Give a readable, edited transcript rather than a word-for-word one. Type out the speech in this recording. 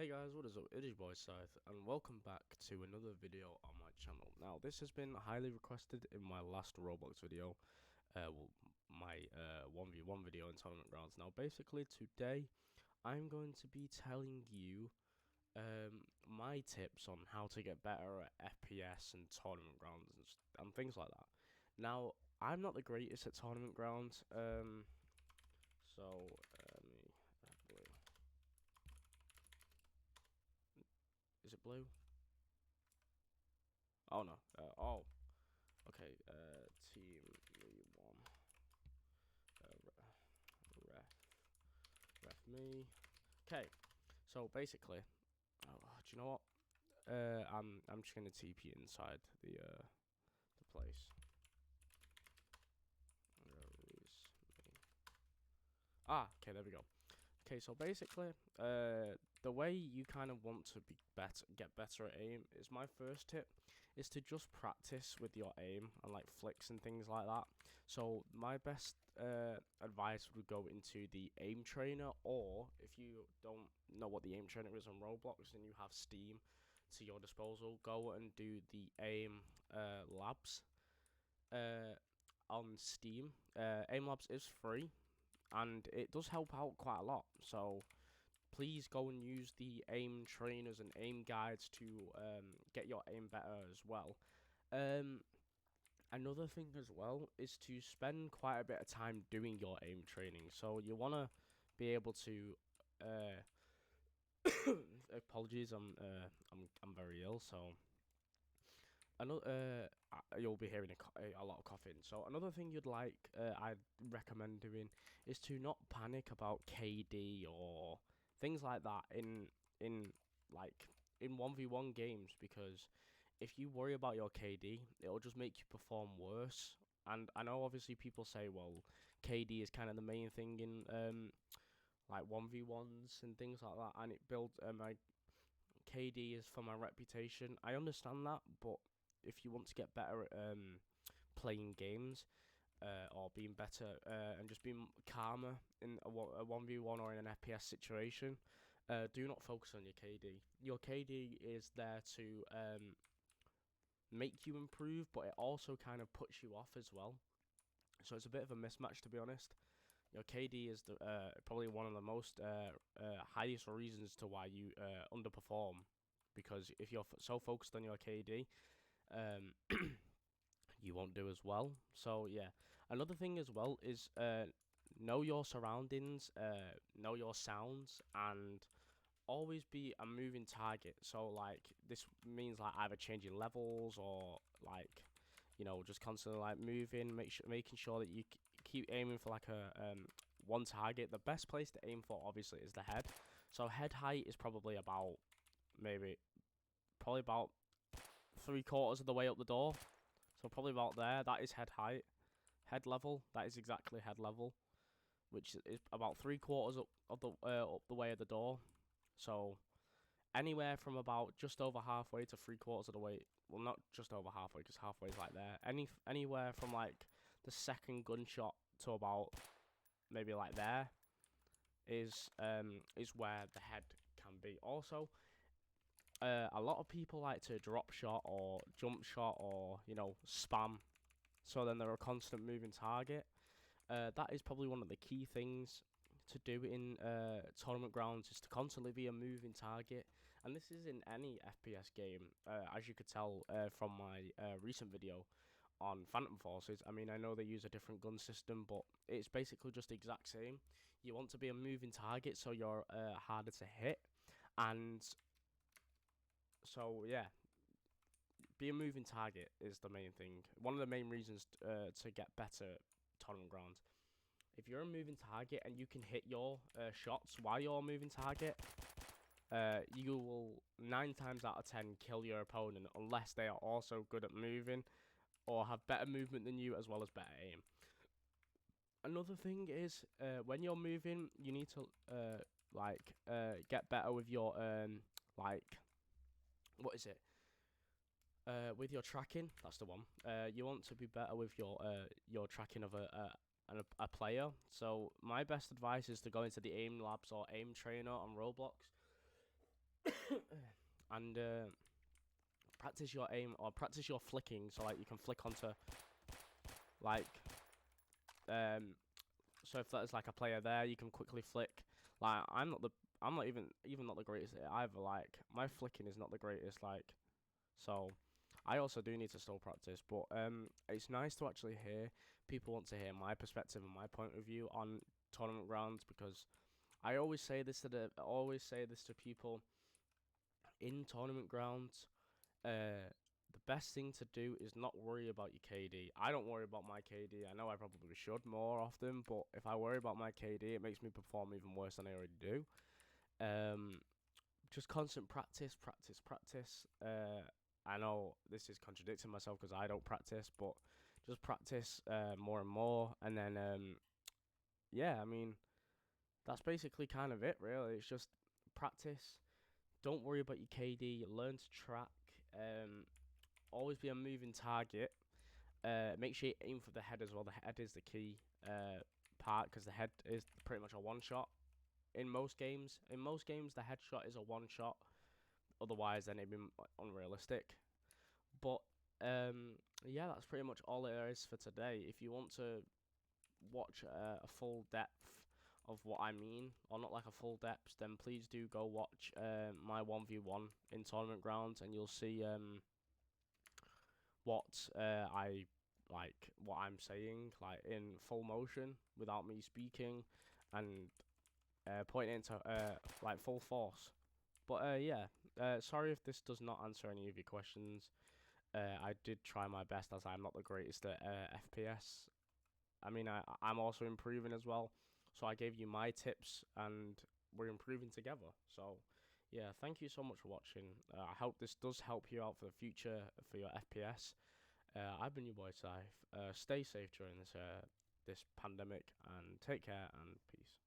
Hey guys, what is up? It is your boy Scythe, and welcome back to another video on my channel. Now, this has been highly requested in my last Roblox video, my 1v1 video in Tournament Grounds. Now, basically, today, I'm going to be telling you my tips on how to get better at FPS and Tournament Grounds and things like that. Now, I'm not the greatest at Tournament Grounds, let me blue. Is it blue? Oh no. Okay. Team me one. Ref me. Okay. So basically, do you know what? I'm just gonna TP inside the place. Okay, there we go. Okay, so basically, the way you kind of want to get better at aim is my first tip is to just practice with your aim and like flicks and things like that. So my best advice would go into the aim trainer, or if you don't know what the aim trainer is on Roblox and you have Steam to your disposal, go and do the aim labs on Steam. Aim labs is free, and it does help out quite a lot. So please go and use the aim trainers and aim guides to get your aim better as well. Another thing as well is to spend quite a bit of time doing your aim training. So you want to be able to apologies, I'm very ill, so another you'll be hearing a lot of coughing. So another thing I'd recommend doing is to not panic about KD or things like that in 1v1 games, because if you worry about your KD, it'll just make you perform worse. And I know obviously people say, well, KD is kind of the main thing in like 1v1s and things like that, and it builds my KD is for my reputation. I understand that, but if you want to get better at playing games or being better and just being calmer in a 1v1 or in an FPS situation, do not focus on your KD. Your KD is there to make you improve, but it also kind of puts you off as well. So it's a bit of a mismatch, to be honest. Your KD is probably one of the most highest reasons to why you underperform, because if you're so focused on your KD, you won't do as well. So yeah, another thing as well is know your surroundings, know your sounds, and always be a moving target. So like this means like either changing levels or like, you know, just constantly like moving, making sure that you keep aiming for like a one target. The best place to aim for obviously is the head. So head height is probably about about 3/4 of the way up the door. So probably about there. That is head height. Head level, that is exactly head level, which is about 3/4 up the way of the door. So anywhere from about just over halfway to 3/4 of the way. Well, not just over halfway, because halfway is like there. Anywhere from like the second gunshot to about maybe like there is where the head can be. Also, a lot of people like to drop shot or jump shot or, you know, spam, so then they're a constant moving target. That is probably one of the key things to do in Tournament Grounds, is to constantly be a moving target. And this is in any FPS game, as you could tell from my recent video on Phantom Forces. I mean, I know they use a different gun system, but it's basically just the exact same. You want to be a moving target so you're harder to hit. And so yeah, be a moving target is the main thing. One of the main reasons to get better at Tournament Grounds. If you're a moving target and you can hit your shots while you're a moving target, you will 9 times out of 10 kill your opponent, unless they are also good at moving or have better movement than you as well as better aim. Another thing is when you're moving, you need to get better with your with your tracking. That's the one. You want to be better with your tracking of a player. So my best advice is to go into the aim labs or aim trainer on Roblox. and practice your aim or practice your flicking. So like you can flick onto like so if there's like a player there, you can quickly flick. Like I'm not even not the greatest at it either. Like my flicking is not the greatest. Like so. I also do need to still practice, but it's nice to actually hear people want to hear my perspective and my point of view on tournament grounds, because I always say this to people in tournament grounds. The best thing to do is not worry about your KD. I don't worry about my KD. I know I probably should more often, but if I worry about my KD, it makes me perform even worse than I already do. Just constant practice, practice, practice. I know this is contradicting myself because I don't practice, but just practice more and more, and then yeah, I mean that's basically kind of it, really. It's just practice. Don't worry about your KD. Learn to track. Always be a moving target. Make sure you aim for the head as well. The head is the key part, because the head is pretty much a one shot in most games. In most games, the headshot is a one shot. Otherwise, then it'd be unrealistic. But yeah, that's pretty much all there is for today. If you want to watch a full depth of what I mean, or not like a full depth, then please do go watch my 1v1 in tournament grounds, and you'll see what I like, what I'm saying, like in full motion without me speaking, and pointing into like full force. But yeah, sorry if this does not answer any of your questions. I did try my best, as I'm not the greatest at FPS. I mean, I'm also improving as well. So I gave you my tips, and we're improving together. So yeah, thank you so much for watching. I hope this does help you out for the future for your FPS. I've been your boy Saif. Stay safe during this pandemic, and take care, and peace.